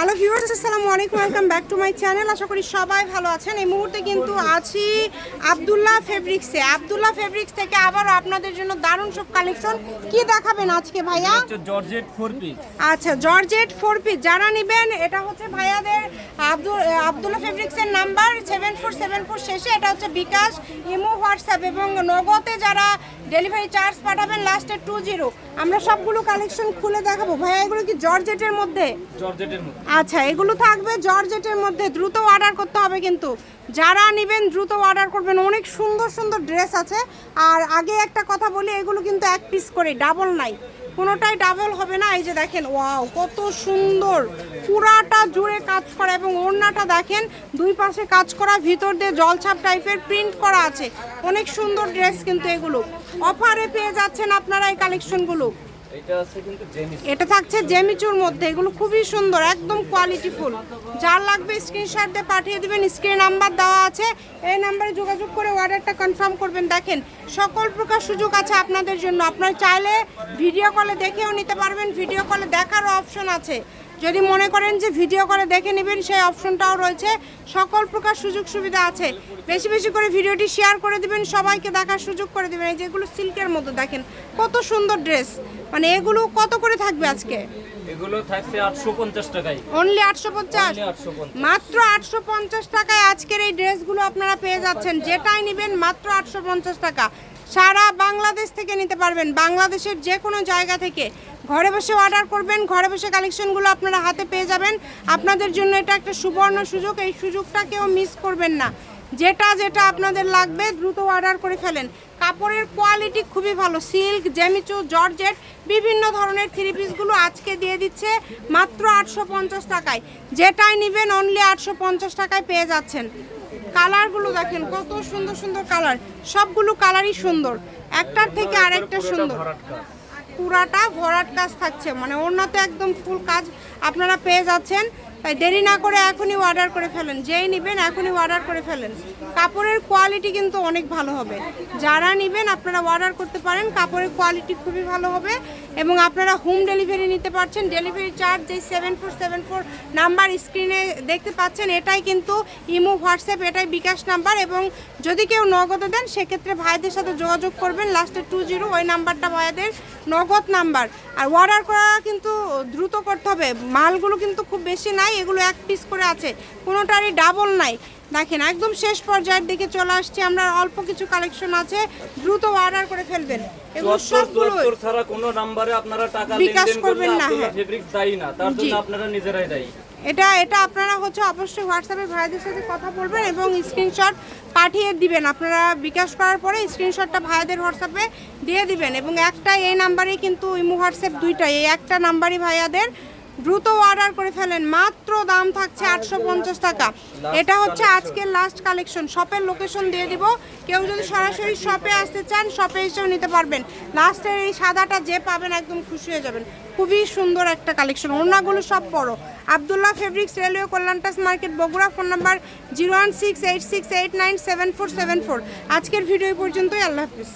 Hello viewers, আসসালামু আলাইকুম, welcome back to my channel. আশা করি সবাই ভালো আছেন। এই মুহূর্তে কিন্তু আছি আব্দুল্লাহ ফেব্রিক্সে। আব্দুল্লাহ ফেব্রিক্স থেকে আবারও আপনাদের জন্য দারুণ সব কালেকশন। কি দেখাবেন আজকে ভাইয়া? Georgette 4 piece. আচ্ছা, জর্জেট 4 পিস যারা নেবেন, এটা হচ্ছে ভাইয়াদের আব্দুল্লাহ ফেব্রিক্সের নাম্বার 7474 শেষে। এটা হচ্ছে বিকাশ, ইমো, হোয়াটসঅ্যাপ এবং নগদে যারা ডেলিভারি চার্জ পাঠাবেন লাস্টে 20। আমরা সবগুলো কালেকশন খুলে দেখাবো। ভাইয়া এগুলো কি জর্জেটের মধ্যে? জর্জেটের মধ্যে। আচ্ছা, এগুলো থাকবে জর্জেটের মধ্যে। দ্রুত অর্ডার করতে হবে কিন্তু, যারা নেবেন দ্রুত অর্ডার করবেন। অনেক সুন্দর সুন্দর ড্রেস আছে। আর আগে একটা কথা বলি, এগুলো কিন্তু এক পিস করে, ডাবল নাই, কোনোটাই ডাবল হবে না। এই যে দেখেন, ওয়াও কত সুন্দর, পুরাটা জুড়ে কাজ করা এবং ওড়নাটা দেখেন দুই পাশে কাজ করা, ভিতর দিয়ে জলছাপ টাইপের প্রিন্ট করা আছে। অনেক সুন্দর ড্রেস কিন্তু এগুলো অফারে পেয়ে যাচ্ছেন আপনারা এই কালেকশনগুলো। এটা থাকছে জেমিচুর মধ্যে। এগুলো খুবই সুন্দর, একদম কোয়ালিটিফুল। যার লাগবে স্ক্রিনশট দিয়ে পাঠিয়ে দিবেন। স্ক্রিন নাম্বার দেওয়া আছে, এই নাম্বারে যোগাযোগ করে অর্ডারটা কনফার্ম করবেন। দেখেন সকল প্রকার সুযোগ আছে আপনাদের জন্য। আপনারা চাইলে ভিডিও কলে দেখেও নিতে পারবেন, ভিডিও কলে দেখারও অপশন আছে। যদি মনে করেন যে ভিডিও করে দেখে নেবেন, সেই অপশনটাও রয়েছে। সকল প্রকার সুযোগ সুবিধা আছে। বেশি বেশি করে ভিডিওটি শেয়ার করে দিবেন, সবাইকে দেখার সুযোগ করে দেবেন। এই যেগুলো সিল্কের মধ্যে দেখেন কত সুন্দর ড্রেস। মানে এগুলো কত করে থাকবে আজকে? এগুলো থাকছে 850 টাকায়। অনলি 850, মাত্র 850 টাকায় আজকের এই ড্রেসগুলো আপনারা পেয়ে যাচ্ছেন। যেটাই নেবেন মাত্র 850 টাকা। সারা বাংলাদেশ থেকে নিতে পারবেন, বাংলাদেশের যে কোনো জায়গা থেকে। ঘরে বসে অর্ডার করবেন, ঘরে বসে কালেকশনগুলো আপনারা হাতে পেয়ে যাবেন। আপনাদের জন্য এটা একটা সুবর্ণ সুযোগ, এই সুযোগটা কেউ মিস করবেন না। যেটা যেটা আপনাদের লাগবে দ্রুত অর্ডার করে ফেলেন। কাপড়ের কোয়ালিটি খুবই ভালো, সিল্ক, জেমিচু, জর্জেট, বিভিন্ন ধরনের থ্রি পিসগুলো আজকে দিয়ে দিচ্ছে মাত্র 850 টাকায়। যেটাই নেবেন অনলি 850 টাকায় পেয়ে যাচ্ছেন। কালারগুলো দেখেন কত সুন্দর সুন্দর কালার, সবগুলো কালারই সুন্দর, একটার থেকে আরেকটা সুন্দর। পুরাটা ভরাট কাজ থাকছে, মানে ওড়নাতে একদম ফুল কাজ আপনারা পেয়ে যাচ্ছেন। তাই দেরি না করে এখনই অর্ডার করে ফেলেন, যেই নেবেন এখনই অর্ডার করে ফেলেন। কাপড়ের কোয়ালিটি কিন্তু অনেক ভালো হবে। যারা নেবেন আপনারা অর্ডার করতে পারেন, কাপড়ের কোয়ালিটি খুবই ভালো হবে এবং আপনারা হোম ডেলিভারি নিতে পারছেন। ডেলিভারি চার্জ যেই 7474 নাম্বার স্ক্রিনে দেখতে পাচ্ছেন, এটাই কিন্তু ইমো, হোয়াটসঅ্যাপ, এটাই বিকাশ নাম্বার। এবং যদি কেউ নগদে দেন সেক্ষেত্রে ভাইদের সাথে যোগাযোগ করবেন, লাস্টে 20, ওই নাম্বারটা ভাইদের নগদ নাম্বার। আর অর্ডার করা কিন্তু দ্রুত করতে হবে। মালগুলো কিন্তু খুব বেশি নাই, এগুলো এক পিস করে আছে, কোনোটারই ডাবল নাই। দেখেন একদম শেষ পর্যায়ের দিকে চলে আসছে আমরা, অল্প কিছু কালেকশন আছে, দ্রুত অর্ডার করে ফেলবেন। এগুলো সবগুলো ছাড়া কোনো নম্বরে আপনারা টাকা বিকাশ লেনদেন করবেন না। আব্দুল্লাহ ফেব্রিক্স দায়ী না, তার জন্য আপনারা নিজেরাই দায়ী। এটা আপনারা হচ্ছে অবশ্যই হোয়াটসঅ্যাপে ভাইদের সাথে কথা বলবেন এবং স্ক্রিনশট পাঠিয়ে দিবেন। আপনারা বিকাশ করার পরে স্ক্রিনশটটা ভাইদের হোয়াটসঅ্যাপে দিয়ে দিবেন। এবং একটা এই নাম্বারেই কিন্তু ইমো, হোয়াটসঅ্যাপ দুইটাই, এই একটা নাম্বারই ভাইয়াদের। দ্রুত অর্ডার করে ফেলেন, মাত্র দাম থাকছে 850 টাকা। এটা হচ্ছে আজকের লাস্ট কালেকশন। শপের লোকেশন দিয়ে দিব, কেউ যদি সরাসরি শপে আসতে চান শপে এসেও নিতে পারবেন। লাস্টের এই সাদাটা যে পাবেন একদম খুশি হয়ে যাবেন। খুবই সুন্দর একটা কালেকশন, ওড়নাগুলো সব বড়। আব্দুল্লাহ ফেব্রিক্স, রেলওয়ে কল্যাণটাস মার্কেট, বগুড়া। Phone number 01686897474। আজকের ভিডিও পর্যন্তই। আল্লাহ হাফিজ।